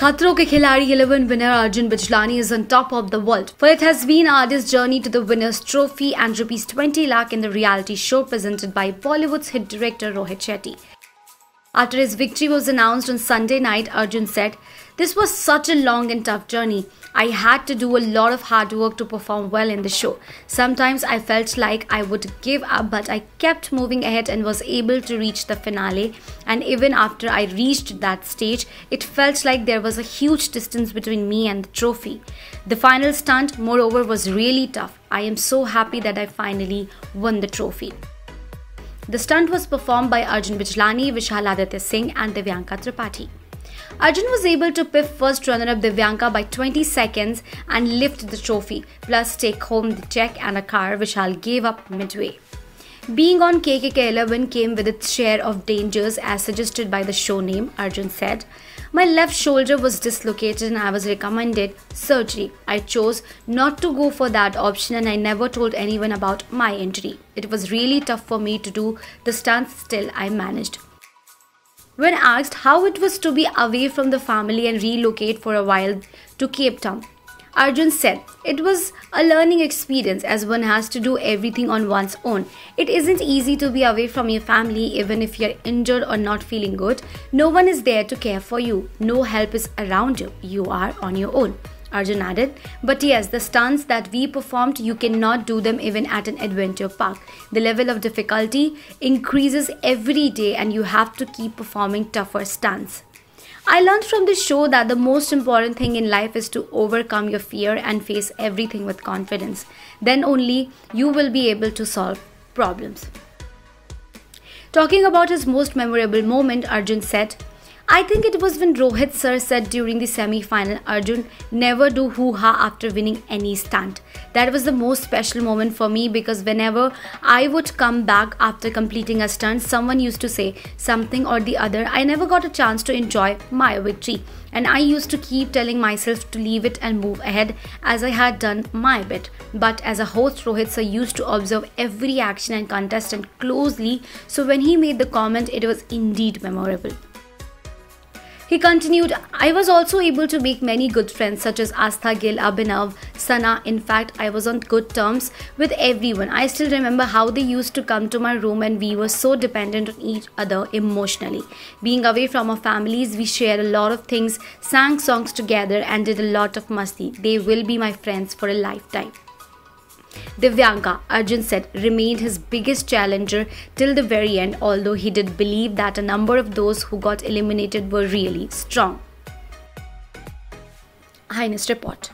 Khatron Ke Khiladi 11 winner Arjun Bijlani is on top of the world, for it has been artist's journey to the winner's trophy and rupees 20 lakh in the reality show presented by Bollywood's hit director Rohit Shetty. After his victory was announced on Sunday night, Arjun said, "This was such a long and tough journey. I had to do a lot of hard work to perform well in the show. Sometimes I felt like I would give up, but I kept moving ahead and was able to reach the finale. And even after I reached that stage, it felt like there was a huge distance between me and the trophy. The final stunt, moreover, was really tough. I am so happy that I finally won the trophy." The stunt was performed by Arjun Bijlani, Vishal Aditya Singh and Divyanka Tripathi. Arjun was able to piff first runner-up Divyanka by 20 seconds and lift the trophy, plus take home the check and a car Vishal gave up midway. Being on KKK 11 came with its share of dangers as suggested by the show name, Arjun said. "My left shoulder was dislocated and I was recommended surgery. I chose not to go for that option and I never told anyone about my injury. It was really tough for me to do the stunts, still I managed." When asked how it was to be away from the family and relocate for a while to Cape Town, Arjun said, "It was a learning experience as one has to do everything on one's own. It isn't easy to be away from your family even if you're injured or not feeling good. No one is there to care for you. No help is around you. You are on your own." Arjun added, "But yes, the stunts that we performed, you cannot do them even at an adventure park. The level of difficulty increases every day and you have to keep performing tougher stunts. I learned from this show that the most important thing in life is to overcome your fear and face everything with confidence. Then only you will be able to solve problems." Talking about his most memorable moment, Arjun said, "I think it was when Rohit sir said during the semi-final, 'Arjun, never do hoo-ha after winning any stunt.' That was the most special moment for me because whenever I would come back after completing a stunt, someone used to say something or the other. I never got a chance to enjoy my victory. And I used to keep telling myself to leave it and move ahead as I had done my bit. But as a host, Rohit sir used to observe every action and contestant closely, so when he made the comment, it was indeed memorable." He continued, "I was also able to make many good friends such as Astha Gill, Abhinav, Sana. In fact, I was on good terms with everyone. I still remember how they used to come to my room and we were so dependent on each other emotionally. Being away from our families, we shared a lot of things, sang songs together and did a lot of masti. They will be my friends for a lifetime." Divyanka, Arjun said, remained his biggest challenger till the very end, although he did believe that a number of those who got eliminated were really strong. Highness Report.